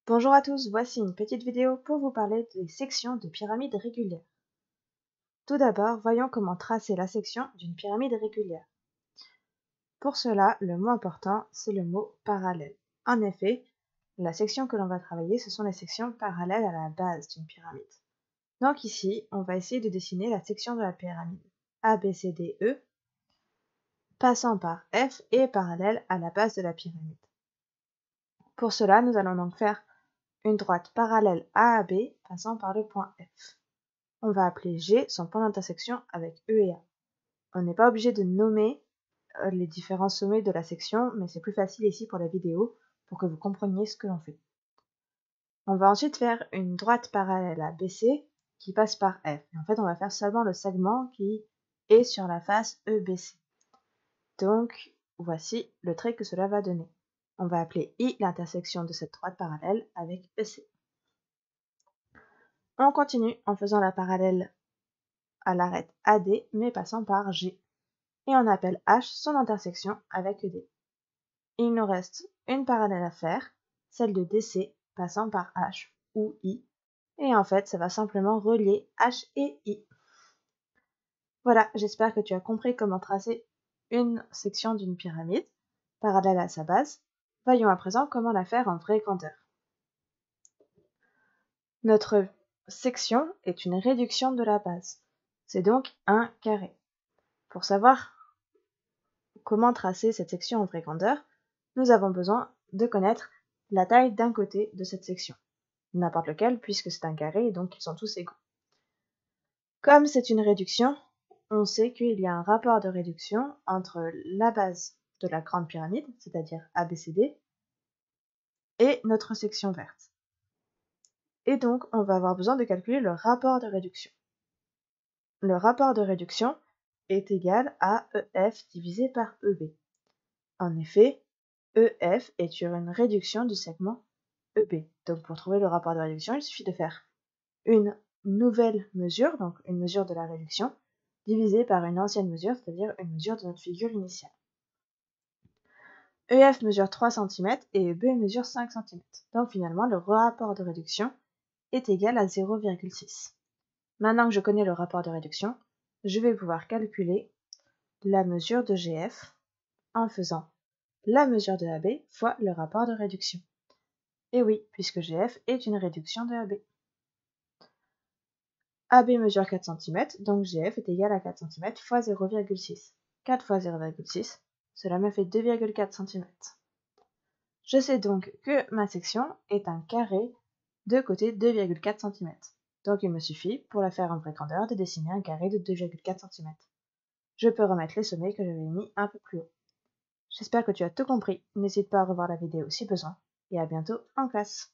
Bonjour à tous, voici une petite vidéo pour vous parler des sections de pyramides régulières. Tout d'abord, voyons comment tracer la section d'une pyramide régulière. Pour cela, le mot important, c'est le mot parallèle. En effet, la section que l'on va travailler, ce sont les sections parallèles à la base d'une pyramide. Donc ici, on va essayer de dessiner la section de la pyramide ABCDE, passant par F et parallèle à la base de la pyramide. Pour cela, nous allons donc faire une droite parallèle à AB passant par le point F. On va appeler G son point d'intersection avec E et A. On n'est pas obligé de nommer les différents sommets de la section, mais c'est plus facile ici pour la vidéo pour que vous compreniez ce que l'on fait. On va ensuite faire une droite parallèle à BC qui passe par F. Et en fait, on va faire seulement le segment qui est sur la face EBC. Donc, voici le trait que cela va donner. On va appeler I l'intersection de cette droite parallèle avec BC. On continue en faisant la parallèle à l'arête AD, mais passant par G. Et on appelle H son intersection avec ED. Il nous reste une parallèle à faire, celle de DC passant par H ou I. Et en fait, ça va simplement relier H et I. Voilà, j'espère que tu as compris comment tracer une section d'une pyramide parallèle à sa base. Voyons à présent comment la faire en vraie grandeur. Notre section est une réduction de la base. C'est donc un carré. Pour savoir comment tracer cette section en vraie grandeur, nous avons besoin de connaître la taille d'un côté de cette section. N'importe lequel, puisque c'est un carré et donc ils sont tous égaux. Comme c'est une réduction, on sait qu'il y a un rapport de réduction entre la base de la grande pyramide, c'est-à-dire ABCD, et notre section verte. Et donc, on va avoir besoin de calculer le rapport de réduction. Le rapport de réduction est égal à EF divisé par EB. En effet, EF est une réduction du segment EB. Donc pour trouver le rapport de réduction, il suffit de faire une nouvelle mesure, donc une mesure de la réduction, divisée par une ancienne mesure, c'est-à-dire une mesure de notre figure initiale. EF mesure 3 cm et EB mesure 5 cm. Donc finalement, le rapport de réduction est égal à 0,6. Maintenant que je connais le rapport de réduction, je vais pouvoir calculer la mesure de GF en faisant la mesure de AB fois le rapport de réduction. Et oui, puisque GF est une réduction de AB. AB mesure 4 cm, donc GF est égal à 4 cm fois 0,6. 4 fois 0,6, cela me fait 2,4 cm. Je sais donc que ma section est un carré de côté 2,4 cm. Donc il me suffit, pour la faire en vraie grandeur, de dessiner un carré de 2,4 cm. Je peux remettre les sommets que j'avais mis un peu plus haut. J'espère que tu as tout compris, n'hésite pas à revoir la vidéo si besoin, et à bientôt en classe.